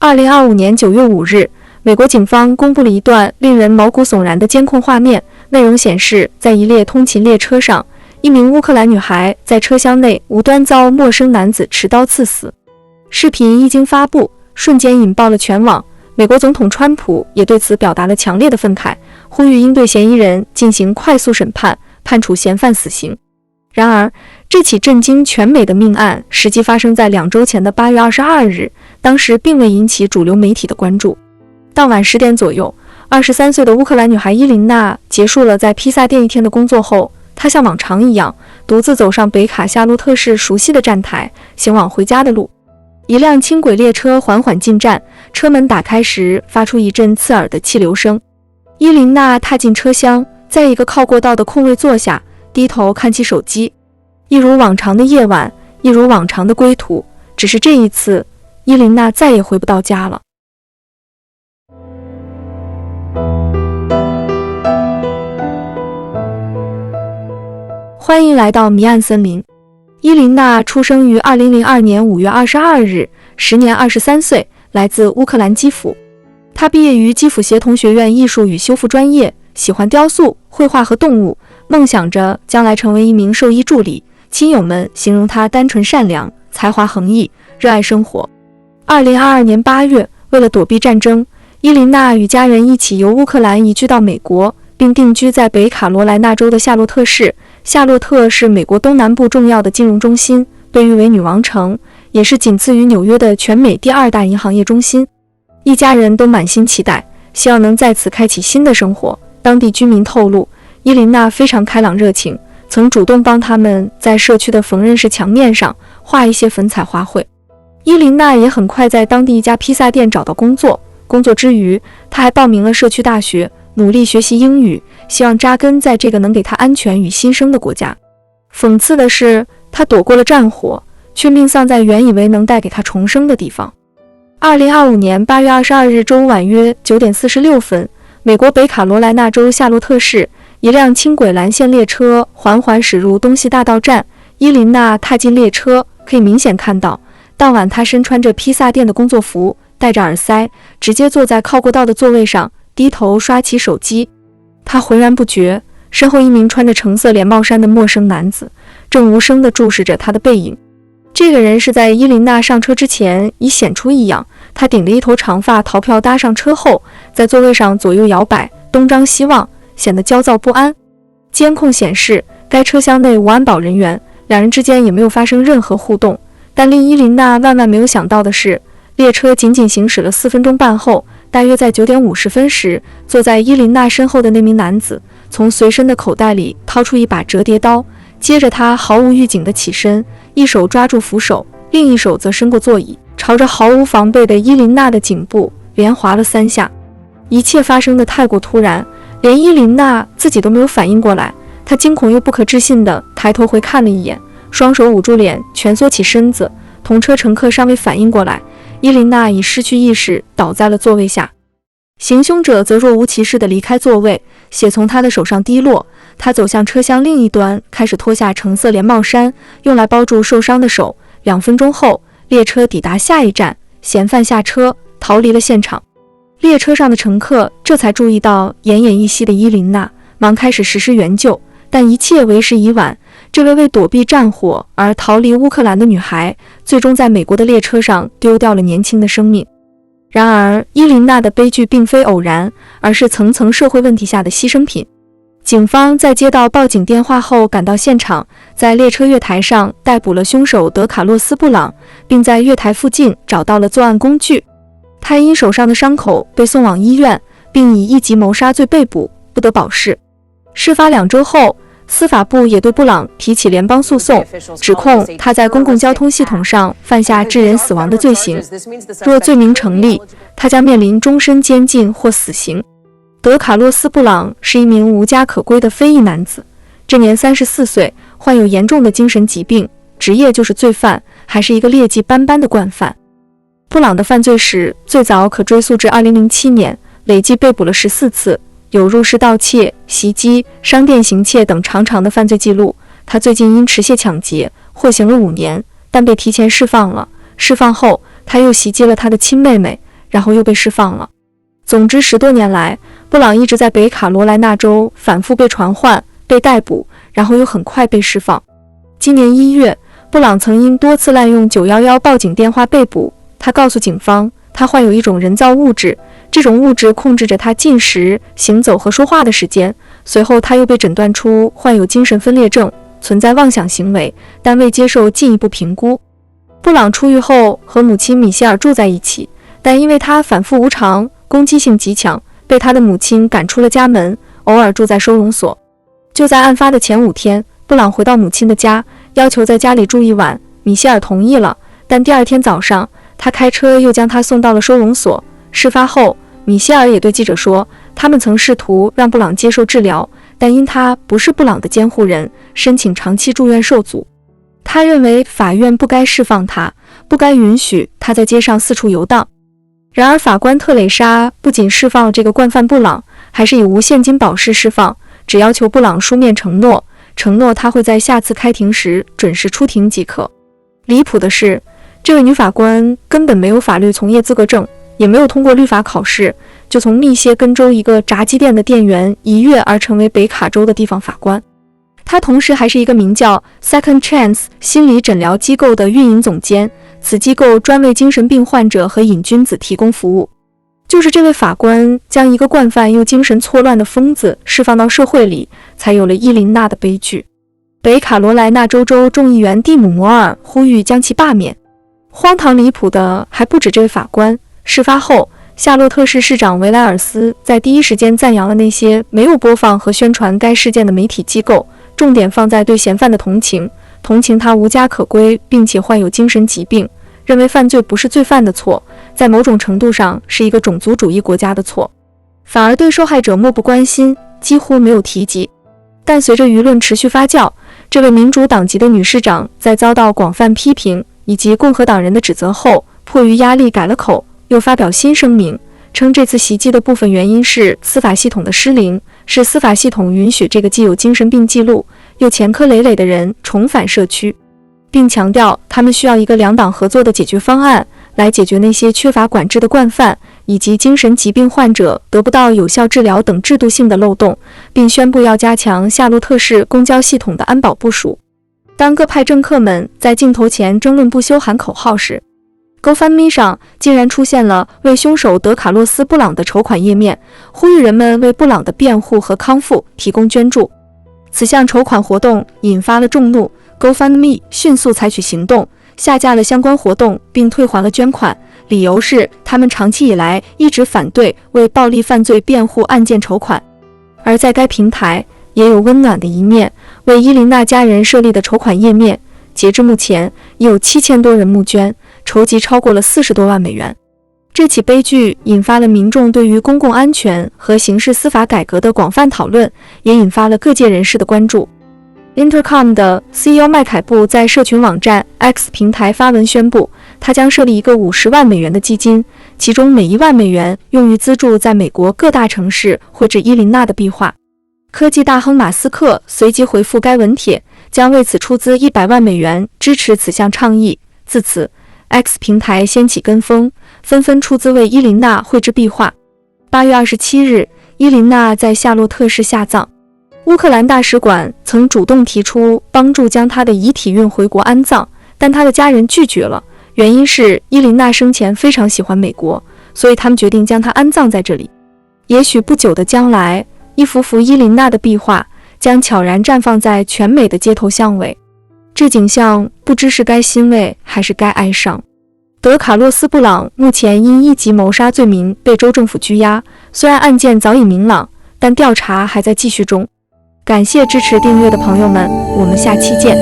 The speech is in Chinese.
2025年9月5日，美国警方公布了一段令人毛骨悚然的监控画面，内容显示，在一列通勤列车上，一名乌克兰女孩在车厢内无端遭陌生男子持刀刺死。视频一经发布，瞬间引爆了全网。美国总统川普也对此表达了强烈的愤慨，呼吁应对嫌疑人进行快速审判，判处嫌犯死刑。然而，这起震惊全美的命案实际发生在2周前的8月22日，当时并未引起主流媒体的关注。当晚10点左右，23岁的乌克兰女孩伊琳娜结束了在披萨店一天的工作后，她像往常一样独自走上北卡夏洛特市熟悉的站台，行往回家的路。一辆轻轨列车缓缓进站，车门打开时发出一阵刺耳的气流声。伊琳娜踏进车厢，在一个靠过道的空位坐下，低头看起手机。一如往常的夜晚，一如往常的归途，只是这一次，伊琳娜再也回不到家了。欢迎来到谜案森林。伊琳娜出生于2002年5月22日，时年23岁，来自乌克兰基辅。她毕业于基辅协同学院艺术与修复专业，喜欢雕塑、绘画和动物，梦想着将来成为一名兽医助理。亲友们形容她单纯善良，才华横溢，热爱生活。2022年8月，为了躲避战争，伊琳娜与家人一起由乌克兰移居到美国，并定居在北卡罗来纳州的夏洛特市。夏洛特是美国东南部重要的金融中心，被誉为女王城，也是仅次于纽约的全美第2大银行业中心。一家人都满心期待，希望能在此开启新的生活。当地居民透露，伊琳娜非常开朗热情，曾主动帮他们在社区的缝纫室墙面上画一些粉彩花卉。伊琳娜也很快在当地一家披萨店找到工作，工作之余，她还报名了社区大学，努力学习英语，希望扎根在这个能给她安全与新生的国家。讽刺的是，她躲过了战火，却命丧在原以为能带给她重生的地方。2025年8月22日周五晚约9点46分，美国北卡罗来纳州夏洛特市，一辆轻轨蓝线列车缓缓驶入东西大道站。伊琳娜踏进列车，可以明显看到，当晚她身穿着披萨店的工作服，戴着耳塞，直接坐在靠过道的座位上，低头刷起手机。她浑然不觉，身后一名穿着橙色连帽衫的陌生男子正无声地注视着她的背影。这个人是在伊琳娜上车之前已显出异样，他顶着一头长发，逃票搭上车后，在座位上左右摇摆，东张西望，显得焦躁不安。监控显示，该车厢内无安保人员，两人之间也没有发生任何互动。但令伊琳娜万万没有想到的是，列车仅仅行驶了4分钟半后，大约在9点50分时，坐在伊琳娜身后的那名男子从随身的口袋里掏出一把折叠刀，接着他毫无预警地起身，一手抓住扶手，另一手则伸过座椅，朝着毫无防备的伊琳娜的颈部连划了3下。一切发生的太过突然，连伊琳娜自己都没有反应过来。她惊恐又不可置信地抬头回看了一眼，双手捂住脸，蜷缩起身子。同车乘客尚未反应过来，伊琳娜已失去意识，倒在了座位下。行凶者则若无其事地离开座位，血从他的手上滴落。他走向车厢另一端，开始脱下橙色连帽衫，用来包住受伤的手。2分钟后，列车抵达下一站，嫌犯下车逃离了现场。列车上的乘客这才注意到奄奄一息的伊琳娜，忙开始实施援救，但一切为时已晚。这位为躲避战火而逃离乌克兰的女孩，最终在美国的列车上丢掉了年轻的生命。然而，伊琳娜的悲剧并非偶然，而是层层社会问题下的牺牲品。警方在接到报警电话后赶到现场，在列车月台上逮捕了凶手德卡洛斯·布朗，并在月台附近找到了作案工具。他因手上的伤口被送往医院，并以1级谋杀罪被捕，不得保释。事发2周后，司法部也对布朗提起联邦诉讼，指控他在公共交通系统上犯下致人死亡的罪行。若罪名成立，他将面临终身监禁或死刑。德卡洛斯·布朗是一名无家可归的非裔男子，这年34岁，患有严重的精神疾病，职业就是罪犯，还是一个劣迹斑斑的惯犯。布朗的犯罪史最早可追溯至2007年，累计被捕了14次，有入室盗窃、袭击、商店行窃等长长的犯罪记录。他最近因持械抢劫获刑了5年，但被提前释放了。释放后，他又袭击了他的亲妹妹，然后又被释放了。总之10多年来，布朗一直在北卡罗来纳州反复被传唤、被逮捕，然后又很快被释放。今年1月，布朗曾因多次滥用911报警电话被捕。他告诉警方，他患有一种人造物质，这种物质控制着他进食、行走和说话的时间。随后他又被诊断出患有精神分裂症，存在妄想行为，但未接受进一步评估。布朗出狱后和母亲米歇尔住在一起，但因为他反复无常、攻击性极强，被他的母亲赶出了家门，偶尔住在收容所。就在案发的前5天，布朗回到母亲的家，要求在家里住一晚，米歇尔同意了，但第2天早上，他开车又将他送到了收容所。事发后，米歇尔也对记者说，他们曾试图让布朗接受治疗，但因他不是布朗的监护人，申请长期住院受阻。他认为法院不该释放他，不该允许他在街上四处游荡。然而，法官特蕾莎不仅释放了这个惯犯布朗，还是以无现金保释释放，只要求布朗书面承诺他会在下次开庭时准时出庭即可。离谱的是，这位女法官根本没有法律从业资格证，也没有通过律法考试，就从密歇根州一个炸鸡店的店员一跃而成为北卡州的地方法官。她同时还是一个名叫 Second Chance 心理诊疗机构的运营总监，此机构专为精神病患者和瘾君子提供服务。就是这位法官将一个惯犯又精神错乱的疯子释放到社会里，才有了伊琳娜的悲剧。北卡罗来纳州众议员蒂姆·摩尔呼吁将其罢免。荒唐离谱的还不止这位法官。事发后，夏洛特市市长维莱尔斯在第一时间赞扬了那些没有播放和宣传该事件的媒体机构，重点放在对嫌犯的同情他无家可归并且患有精神疾病，认为犯罪不是罪犯的错，在某种程度上是一个种族主义国家的错，反而对受害者漠不关心，几乎没有提及。但随着舆论持续发酵，这位民主党籍的女市长在遭到广泛批评以及共和党人的指责后，迫于压力改了口，又发表新声明，称这次袭击的部分原因是司法系统的失灵，是司法系统允许这个既有精神病记录又前科累累的人重返社区，并强调他们需要一个2党合作的解决方案，来解决那些缺乏管制的惯犯以及精神疾病患者得不到有效治疗等制度性的漏洞，并宣布要加强夏洛特市公交系统的安保部署。当各派政客们在镜头前争论不休喊口号时，GoFundMe 上竟然出现了为凶手德卡洛斯·布朗的筹款页面，呼吁人们为布朗的辩护和康复提供捐助。此项筹款活动引发了众怒， GoFundMe 迅速采取行动，下架了相关活动并退还了捐款，理由是他们长期以来一直反对为暴力犯罪辩护案件筹款。而在该平台也有温暖的一面，为伊琳娜家人设立的筹款页面，截至目前已有7000多人募捐，筹集超过了40多万美元。这起悲剧引发了民众对于公共安全和刑事司法改革的广泛讨论，也引发了各界人士的关注。Intercom 的 CEO 麦凯布在社群网站 X 平台发文宣布，他将设立一个50万美元的基金，其中每1万美元用于资助在美国各大城市绘制伊琳娜的壁画。科技大亨马斯克随即回复该文帖，将为此出资100万美元支持此项倡议。自此 X 平台掀起跟风，纷纷出资为伊琳娜绘制壁画。8月27日，伊琳娜在夏洛特市下葬。乌克兰大使馆曾主动提出帮助将她的遗体运回国安葬，但她的家人拒绝了，原因是伊琳娜生前非常喜欢美国，所以他们决定将她安葬在这里。也许不久的将来，一幅幅伊琳娜的壁画将悄然绽放在全美的街头巷尾，这景象不知是该欣慰还是该哀伤。德卡洛斯·布朗目前因1级谋杀罪名被州政府拘押，虽然案件早已明朗，但调查还在继续中。感谢支持订阅的朋友们，我们下期见。